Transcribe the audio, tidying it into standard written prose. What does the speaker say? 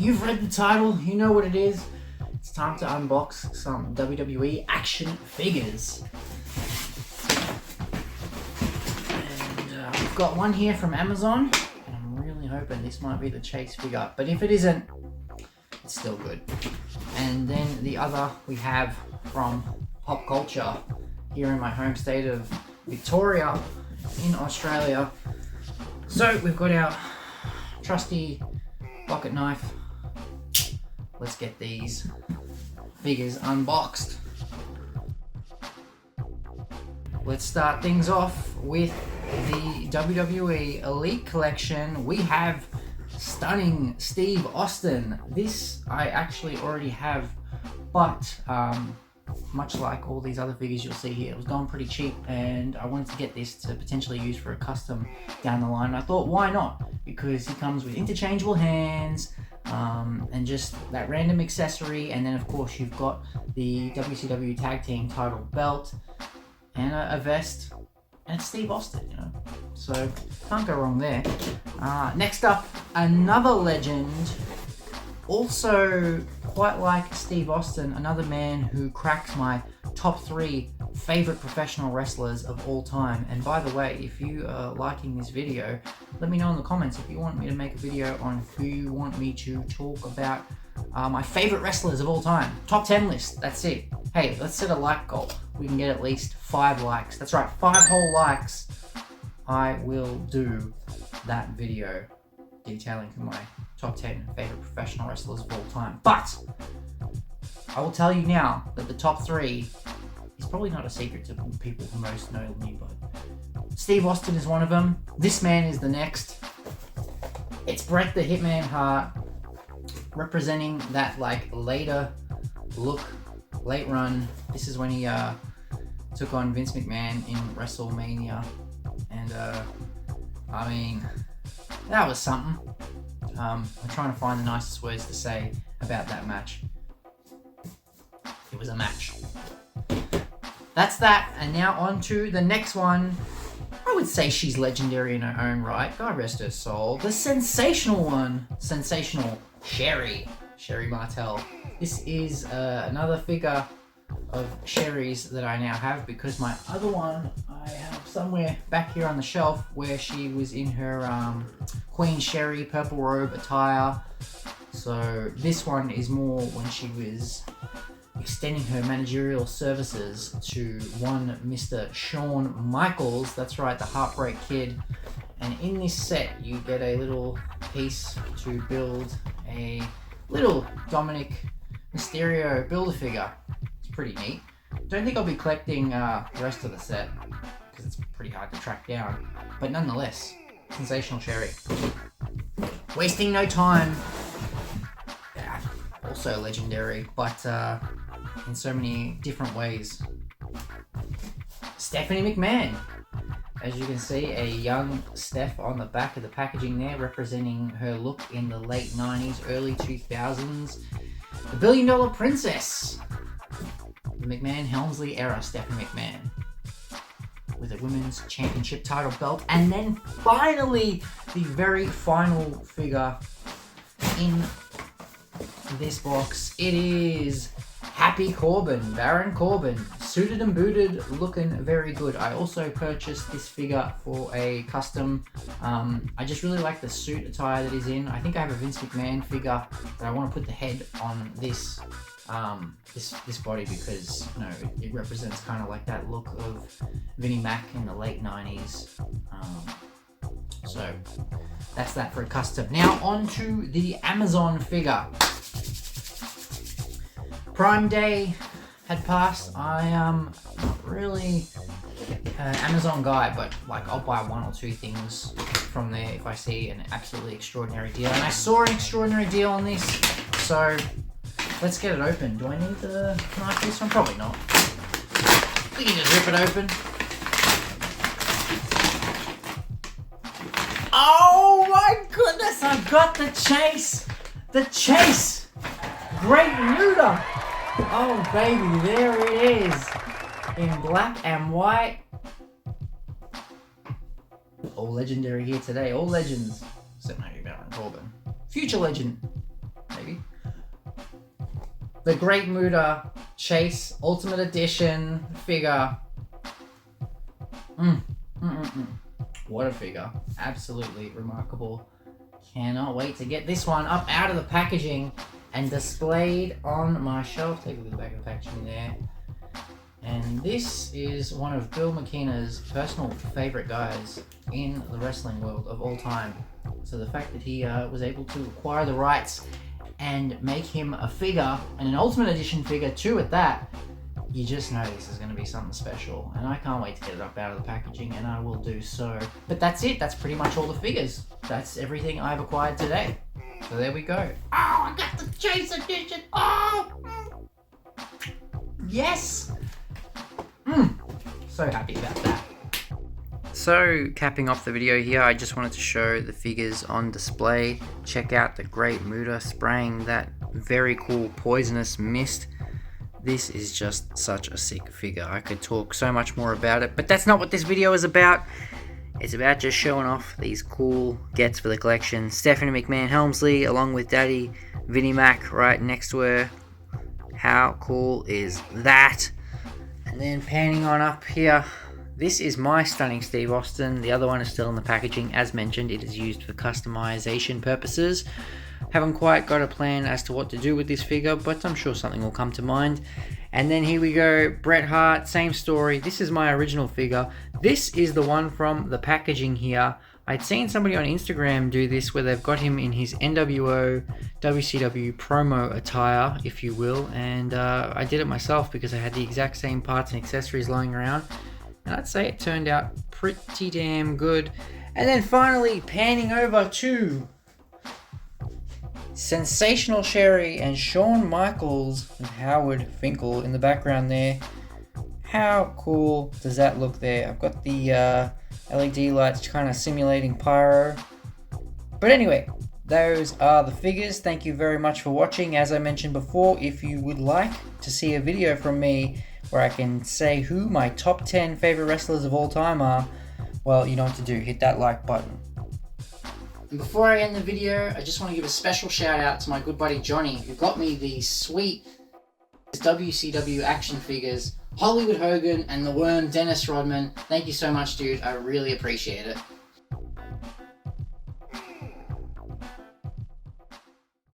you've read the title, you know what it is. It's time to unbox some WWE action figures. And we've got one here from Amazon, and I'm really hoping this might be the Chase figure, but if it isn't, it's still good. And then the other we have from Pop Culture here in my home state of Victoria in Australia. So we've got our trusty pocket knife. Let's get these figures unboxed. Let's start things off with the WWE Elite Collection. We have stunning Steve Austin. This I actually already have, but much like all these other figures you'll see here, it was going pretty cheap, and I wanted to get this to potentially use for a custom down the line. I thought, why not? Because he comes with interchangeable hands, and just that random accessory, and then of course you've got the WCW Tag Team title belt and a vest, and it's Steve Austin, you know, so can't go wrong there. Next up, another legend, also quite like Steve Austin, another man who cracks my top 3 favorite professional wrestlers of all time. And by the way, if you are liking this video, let me know in the comments if you want me to make a video on who you want me to talk about, my favorite wrestlers of all time. Top 10 list, that's it. Hey, let's set a like goal. We can get at least 5 likes. That's right, 5 whole likes. I will do that video detailing my top 10 favorite professional wrestlers of all time. But I will tell you now that the top 3 is probably not a secret to people who most know me, but Steve Austin is one of them. This man is the next. It's Bret the Hitman Hart, representing that like later look, late run. This is when he took on Vince McMahon in WrestleMania, and I mean, that was something. I'm trying to find the nicest words to say about that match. It was a match. That's that, and now on to the next one. I would say she's legendary in her own right. God rest her soul. The sensational one. Sensational Sherry Martel. This is another figure of Sherry's that I now have, because my other one I have somewhere back here on the shelf where she was in her Queen Sherry purple robe attire. So this one is more when she was extending her managerial services to one Mr. Shawn Michaels. That's right, the Heartbreak Kid. And in this set you get a little piece to build a little Dominic Mysterio Build-A-Figure. It's pretty neat. Don't think I'll be collecting the rest of the set because it's pretty hard to track down, but nonetheless, sensational Sherry. Wasting no time. Yeah, also legendary, but in so many different ways. Stephanie McMahon. As you can see, a young Steph on the back of the packaging there, representing her look in the late 90s, early 2000s. The $1 Billion Princess. The McMahon-Helmsley era Stephanie McMahon. With a women's championship title belt. And then finally, the very final figure in this box. It is Happy Corbin, Baron Corbin, suited and booted, looking very good. I also purchased this figure for a custom. I just really like the suit attire that he's in. I think I have a Vince McMahon figure, but I want to put the head on this this body because, you know, it represents kind of like that look of Vinnie Mac in the late 90s. So that's that for a custom. Now on to the Amazon figure. Prime Day had passed. I am not really an Amazon guy, but like I'll buy 1 or 2 things from there if I see an absolutely extraordinary deal. And I saw an extraordinary deal on this, so let's get it open. Do I need to knife this one? Probably not. We can just rip it open. Oh my goodness, I've got the Chase! The Chase! Great Muta! Oh baby, there it is! In black and white. All legendary here today, all legends. Except maybe Baron Corbin. Future legend. the Great Muta Chase Ultimate Edition figure. What a figure. Absolutely remarkable. Cannot wait to get this one up out of the packaging and displayed on my shelf. Take a look at the back of the packaging there. And this is one of Bill McKenna's personal favorite guys in the wrestling world of all time. So the fact that he was able to acquire the rights and make him a figure, and an Ultimate Edition figure too at that, you just know this is going to be something special. And I can't wait to get it up out of the packaging, and I will do so. But that's it. That's pretty much all the figures. That's everything I've acquired today. So there we go. Oh, I got the Chase Edition. Oh! Yes! So happy about that. So, capping off the video here, I just wanted to show the figures on display. Check out the Great Muta spraying that very cool poisonous mist. This is just such a sick figure. I could talk so much more about it, but that's not what this video is about. It's about just showing off these cool gets for the collection. Stephanie McMahon Helmsley along with Daddy Vinnie Mac right next to her. How cool is that? And then panning on up here, this is my stunning Steve Austin. The other one is still in the packaging. As mentioned, it is used for customization purposes. Haven't quite got a plan as to what to do with this figure, but I'm sure something will come to mind. And then here we go, Bret Hart, same story. This is my original figure. This is the one from the packaging here. I'd seen somebody on Instagram do this where they've got him in his NWO WCW promo attire, if you will, and I did it myself because I had the exact same parts and accessories lying around, and I'd say it turned out pretty damn good. And then finally panning over to Sensational Sherry and Shawn Michaels and Howard Finkel in the background there. How cool does that look there? I've got the LED lights kind of simulating pyro. But anyway, those are the figures. Thank you very much for watching. As I mentioned before, if you would like to see a video from me where I can say who my top 10 favorite wrestlers of all time are, well, you know what to do. Hit that like button. And before I end the video, I just want to give a special shout out to my good buddy Johnny, who got me these sweet WCW action figures, Hollywood Hogan and the Worm Dennis Rodman. Thank you so much, dude. I really appreciate it.